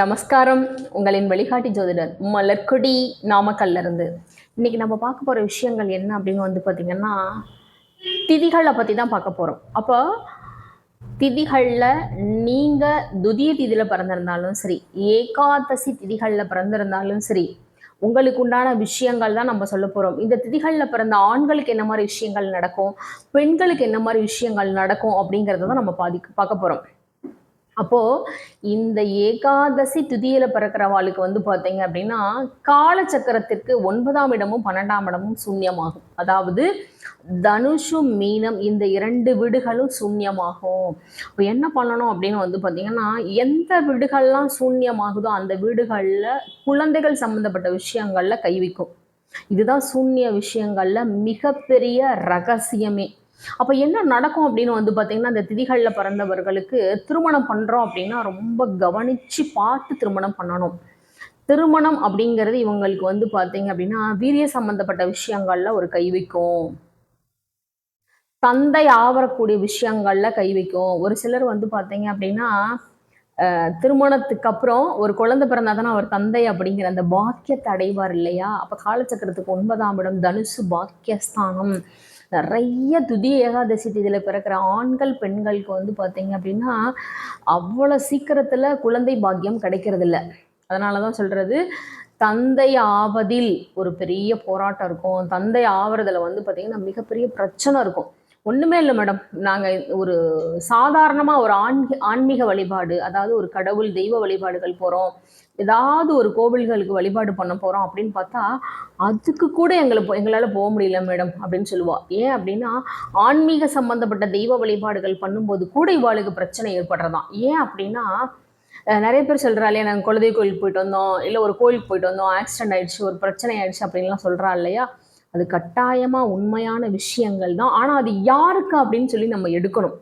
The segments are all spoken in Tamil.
நமஸ்காரம். உங்களின் வழிகாட்டி ஜோதிடர் மலர்கொடி நாமக்கல்ல இருந்து. இன்னைக்கு நம்ம பார்க்க போகிற விஷயங்கள் என்ன அப்படின்னு பார்த்தீங்கன்னா, திதிகளை பற்றி தான் பார்க்க போகிறோம். அப்போ திதிகளில் நீங்கள் துதிய திதியில் பிறந்திருந்தாலும் சரி, ஏகாதசி திதிகளில் பிறந்திருந்தாலும் சரி, உங்களுக்கு உண்டான விஷயங்கள் தான் நம்ம சொல்ல போகிறோம். இந்த திதிகளில் பிறந்த ஆண்களுக்கு என்ன மாதிரி விஷயங்கள் நடக்கும், பெண்களுக்கு என்ன மாதிரி விஷயங்கள் நடக்கும் அப்படிங்கிறத தான் நம்ம பார்க்க போகிறோம். அப்போது இந்த ஏகாதசி திதியில பிறக்கிறவாளுக்கு பார்த்தீங்க அப்படின்னா, காலச்சக்கரத்திற்கு 9ஆம் இடமும் 12ஆம் இடமும் சூன்யமாகும். அதாவது தனுஷு மீனம் இந்த 2 வீடுகளும் சூன்யமாகும். இப்போ என்ன பண்ணணும் அப்படின்னு பார்த்தீங்கன்னா, எந்த வீடுகள்லாம் சூன்யமாகுதோ அந்த வீடுகளில் குழந்தைகள் சம்மந்தப்பட்ட விஷயங்களில் கை வைக்கும். இதுதான் சூன்ய விஷயங்களில் மிகப்பெரிய ரகசியமே. அப்போ என்ன நடக்கும் அப்படின்னு பார்த்தீங்கன்னா, இந்த திதிகளில் பிறந்தவர்களுக்கு திருமணம் பண்ணுறோம் அப்படின்னா ரொம்ப கவனித்து பார்த்து திருமணம் பண்ணணும். திருமணம் அப்படிங்கிறது இவங்களுக்கு பார்த்தீங்க அப்படின்னா வீரிய சம்பந்தப்பட்ட விஷயங்கள்ல ஒரு கை வைக்கும். தந்தை ஆவரக்கூடிய விஷயங்கள்ல கை வைக்கும். ஒரு சிலர் பார்த்தீங்க அப்படின்னா திருமணத்துக்கு அப்புறம் ஒரு குழந்தை பிறந்தா தானே அவர் தந்தை அப்படிங்கிற அந்த பாக்கியத்தை அடைவார் இல்லையா? அப்போ காலச்சக்கரத்துக்கு 9ஆம் இடம் தனுசு பாக்கியஸ்தானம். நிறைய துதிய ஏகாதசி திதியில் பிறக்கிற ஆண்கள் பெண்களுக்கு பார்த்தீங்க அப்படின்னா அவ்வளோ சீக்கிரத்தில் குழந்தை பாக்கியம் கிடைக்கிறது இல்லை. அதனால தான் சொல்கிறது, தந்தை ஆவதில் ஒரு பெரிய போராட்டம் இருக்கும். தந்தை ஆவறதில் பார்த்தீங்கன்னா மிகப்பெரிய பிரச்சனை இருக்கும். ஒன்றுமே இல்லை மேடம், நாங்கள் ஒரு சாதாரணமாக ஒரு ஆன்மீக வழிபாடு, அதாவது ஒரு கடவுள் தெய்வ வழிபாடுகள் போகிறோம், ஏதாவது ஒரு கோவில்களுக்கு வழிபாடு பண்ண போகிறோம் அப்படின்னு பார்த்தா அதுக்கு கூட எங்களால் போக முடியல மேடம் அப்படின்னு சொல்லுவாள். ஏன் அப்படின்னா ஆன்மீக சம்பந்தப்பட்ட தெய்வ வழிபாடுகள் பண்ணும்போது கூட இவாளுக்கு பிரச்சனை ஏற்படுறதான். ஏன் அப்படின்னா நிறைய பேர் சொல்கிறா இல்லையா, நாங்கள் குலதெய்வ கோயிலுக்கு போயிட்டு வந்தோம், இல்லை ஒரு கோயிலுக்கு போயிட்டு வந்தோம், ஆக்சிடென்ட் ஆயிடுச்சு, ஒரு பிரச்சனை ஆயிடுச்சு அப்படின்லாம் சொல்கிறா இல்லையா. அது கட்டாயமாக உண்மையான விஷயங்கள் தான். ஆனால் அது யாருக்கு அப்படின்னு சொல்லி நம்ம எடுக்கணும்.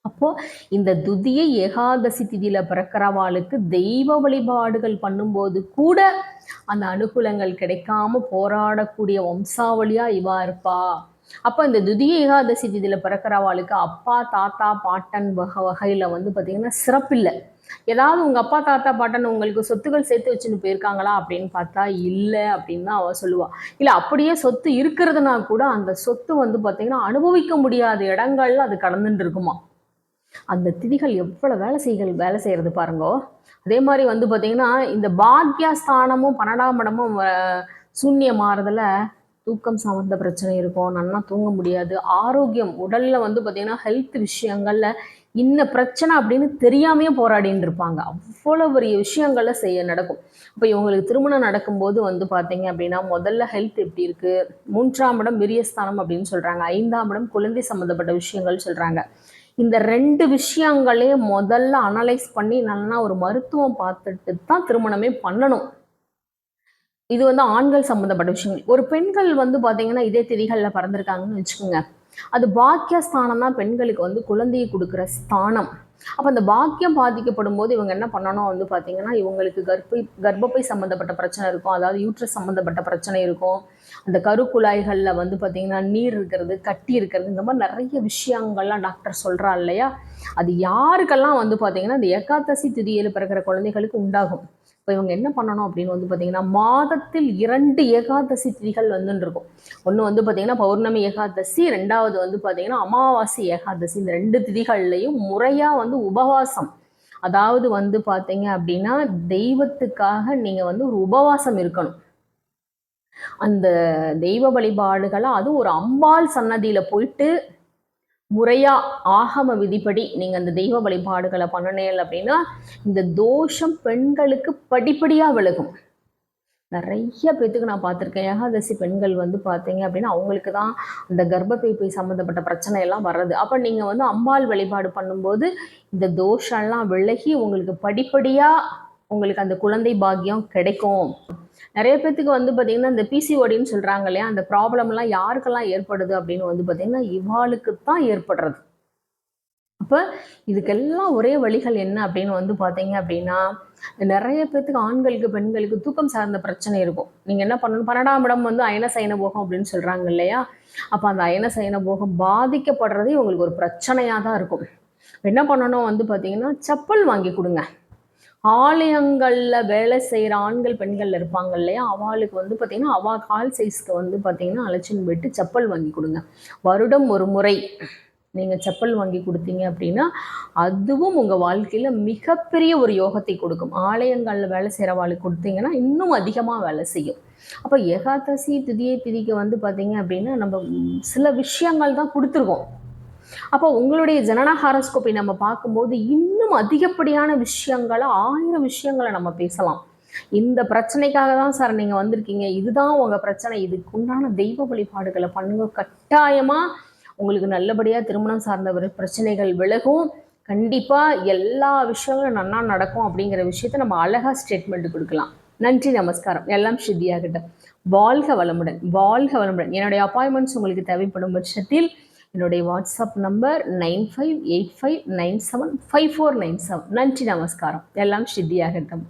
அப்போது இந்த துதிய ஏகாதசி திதியில் பிறக்கிறவாளுக்கு தெய்வ வழிபாடுகள் பண்ணும்போது கூட அந்த அனுகூலங்கள் கிடைக்காம போராடக்கூடிய வம்சாவளியாக இவா இருப்பா. அப்போ இந்த துதிய ஏகாதசி திதியில் பிறக்கிறவாளுக்கு அப்பா தாத்தா பாட்டன் வகையில் பார்த்தீங்கன்னா சிறப்பில்லை. ஏதாவது உங்கள் அப்பா தாத்தா பாட்டன் உங்களுக்கு சொத்துக்கள் சேர்த்து வச்சுன்னு போயிருக்காங்களா அப்படின்னு பார்த்தா இல்லை அப்படின்னு தான் அவள் சொல்லுவாள். இல்லை அப்படியே சொத்து இருக்கிறதுனா கூட அந்த சொத்து பார்த்தீங்கன்னா அனுபவிக்க முடியாத இடங்கள்ல அது கடந்துட்டு இருக்குமா. அந்த திதிகள் எவ்வளோ வேலை செய்கிறது பாருங்கோ. அதே மாதிரி பார்த்தீங்கன்னா இந்த பாக்யஸ்தானமும் 12ஆம் இடமும் சூன்யமாறதுல தூக்கம் சார்ந்த பிரச்சனை இருக்கும், நல்லா தூங்க முடியாது, ஆரோக்கியம் உடலில் பார்த்தீங்கன்னா ஹெல்த் விஷயங்களில் இன்ன பிரச்சனை அப்படின்னு தெரியாமையே போராடின்னு இருப்பாங்க. அவ்வளோ பெரிய விஷயங்கள்ல நடக்கும். இப்போ இவங்களுக்கு திருமணம் நடக்கும்போது பார்த்தீங்க அப்படின்னா முதல்ல ஹெல்த் எப்படி இருக்குது, 3ஆம் இடம் விரியஸ்தானம் அப்படின்னு சொல்கிறாங்க, 5ஆம் இடம் குழந்தை சம்மந்தப்பட்ட விஷயங்கள் சொல்கிறாங்க. இந்த 2 விஷயங்களையும் முதல்ல அனலைஸ் பண்ணி நல்லா ஒரு மருத்துவம் பார்த்துட்டு தான் திருமணமே பண்ணணும். இது ஆண்கள் சம்மந்தப்பட்ட விஷயங்கள். ஒரு பெண்கள் பார்த்தீங்கன்னா இதே திதிகளில் பிறந்திருக்காங்கன்னு வச்சுக்கோங்க, அது பாக்கியஸ்தானம் தான் பெண்களுக்கு குழந்தையை கொடுக்குற ஸ்தானம். அப்போ அந்த பாக்கியம் பாதிக்கப்படும் போது இவங்க என்ன பண்ணணும் பார்த்தீங்கன்னா, இவங்களுக்கு கர்ப்பப்பை சம்மந்தப்பட்ட பிரச்சனை இருக்கும், அதாவது யூட்ரஸ் சம்மந்தப்பட்ட பிரச்சனை இருக்கும், அந்த கருக்குழாய்களில் பார்த்தீங்கன்னா நீர் இருக்கிறது, கட்டி இருக்கிறது, இந்த மாதிரி நிறைய விஷயங்கள்லாம் டாக்டர் சொல்கிறா இல்லையா. அது யாருக்கெல்லாம் பார்த்தீங்கன்னா இந்த ஏகாதசி திதியில் பிறக்கிற குழந்தைகளுக்கு உண்டாகும். இப்போ இவங்க என்ன பண்ணணும் அப்படின்னு பார்த்தீங்கன்னா, மாதத்தில் 2 ஏகாதசி திதிகள் இருக்கும். ஒன்று பார்த்தீங்கன்னா பௌர்ணமி ஏகாதசி, 2வது பார்த்தீங்கன்னா அமாவாசை ஏகாதசி. இந்த 2 திதிகள்லையும் முறையாக உபவாசம், அதாவது பார்த்தீங்க அப்படின்னா தெய்வத்துக்காக நீங்கள் ஒரு உபவாசம் இருக்கணும். அந்த தெய்வ வழிபாடுகளை அதுவும் ஒரு அம்பாள் சன்னதியில் போயிட்டு முறையாக ஆகம விதிப்படி நீங்கள் அந்த தெய்வ வழிபாடுகளை பண்ணனேன் அப்படின்னா இந்த தோஷம் பெண்களுக்கு படிப்படியாக விலகும். நிறைய பேத்துக்கு நான் பார்த்துருக்கேன், ஏகாதசி பெண்கள் பார்த்தீங்க அப்படின்னா அவங்களுக்கு தான் அந்த கர்ப்பப்பை சம்மந்தப்பட்ட பிரச்சனை எல்லாம் வர்றது. அப்போ நீங்கள் அம்பாள் வழிபாடு பண்ணும்போது இந்த தோஷம்லாம் விலகி உங்களுக்கு படிப்படியாக உங்களுக்கு அந்த குழந்தை பாக்கியம் கிடைக்கும். நிறைய பேத்துக்கு பார்த்தீங்கன்னா இந்த பிசிஓடின்னு சொல்கிறாங்க இல்லையா, அந்த ப்ராப்ளம்லாம் யாருக்கெல்லாம் ஏற்படுது அப்படின்னு பார்த்தீங்கன்னா இவாளுக்கு தான் ஏற்படுறது. அப்போ இதுக்கெல்லாம் ஒரே வழிகள் என்ன அப்படின்னு பார்த்தீங்க அப்படின்னா, நிறைய பேத்துக்கு ஆண்களுக்கு பெண்களுக்கு தூக்கம் சார்ந்த பிரச்சனை இருக்கும். நீங்கள் என்ன பண்ணணும், 12ஆம் இடம் அயன சயன போகம் அப்படின்னு சொல்கிறாங்க இல்லையா. அப்போ அந்த அயன சயன போகம் பாதிக்கப்படுறதே உங்களுக்கு ஒரு பிரச்சனையாக தான் இருக்கும். என்ன பண்ணணும் பார்த்தீங்கன்னா, செப்பல் வாங்கி கொடுங்க. ஆலயங்கள்ல வேலை செய்கிற ஆண்கள் பெண்கள் இருப்பாங்க இல்லையா, அவளுக்கு வந்து பார்த்தீங்கன்னா அவள் கால் சைஸ்க்கு வந்து பார்த்தீங்கன்னா அழைச்சின்னு போயிட்டு செப்பல் வாங்கி கொடுங்க. வருடம் ஒரு முறை நீங்கள் செப்பல் வாங்கி கொடுத்தீங்க அப்படின்னா அதுவும் உங்கள் வாழ்க்கையில் மிகப்பெரிய ஒரு யோகத்தை கொடுக்கும். ஆலயங்களில் வேலை செய்கிறவாளுக்கு கொடுத்தீங்கன்னா இன்னும் அதிகமாக வேலை செய்யும். அப்போ ஏகாதசி திதியை திதிக்கு வந்து பார்த்தீங்க அப்படின்னா நம்ம சில விஷயங்கள் தான் கொடுத்துருக்கோம். அப்போ உங்களுடைய ஜனன ஹாரோஸ்கோப்பை நம்ம பார்க்கும்போது இன்னும் அதிகப்படியான விஷயங்களை 1000 விஷயங்களை நம்ம பேசலாம். இந்த பிரச்சனைக்காக தான் சார் நீங்கள் வந்திருக்கீங்க, இதுதான் உங்கள் பிரச்சனை, இதுக்கு உண்டான தெய்வ வழிபாடுகளை பண்ணுங்க, கட்டாயமாக உங்களுக்கு நல்லபடியாக திருமணம் சார்ந்த பிரச்சனைகள் விலகும். கண்டிப்பாக எல்லா விஷயங்களும் நன்னா நடக்கும் அப்படிங்கிற விஷயத்த நம்ம அழகாக ஸ்டேட்மெண்ட் கொடுக்கலாம். நன்றி, நமஸ்காரம். எல்லாம் சித்தியாகட்டும். வாழ்க வளமுடன், வாழ்க வளமுடன். என்னுடைய அப்பாயின்மெண்ட்ஸ் உங்களுக்கு தேவைப்படும் பட்சத்தில் என்னுடைய வாட்ஸ்அப் நம்பர் 9585975497. நன்றி, நமஸ்காரம். எல்லாம் சித்தியாகட்டும்.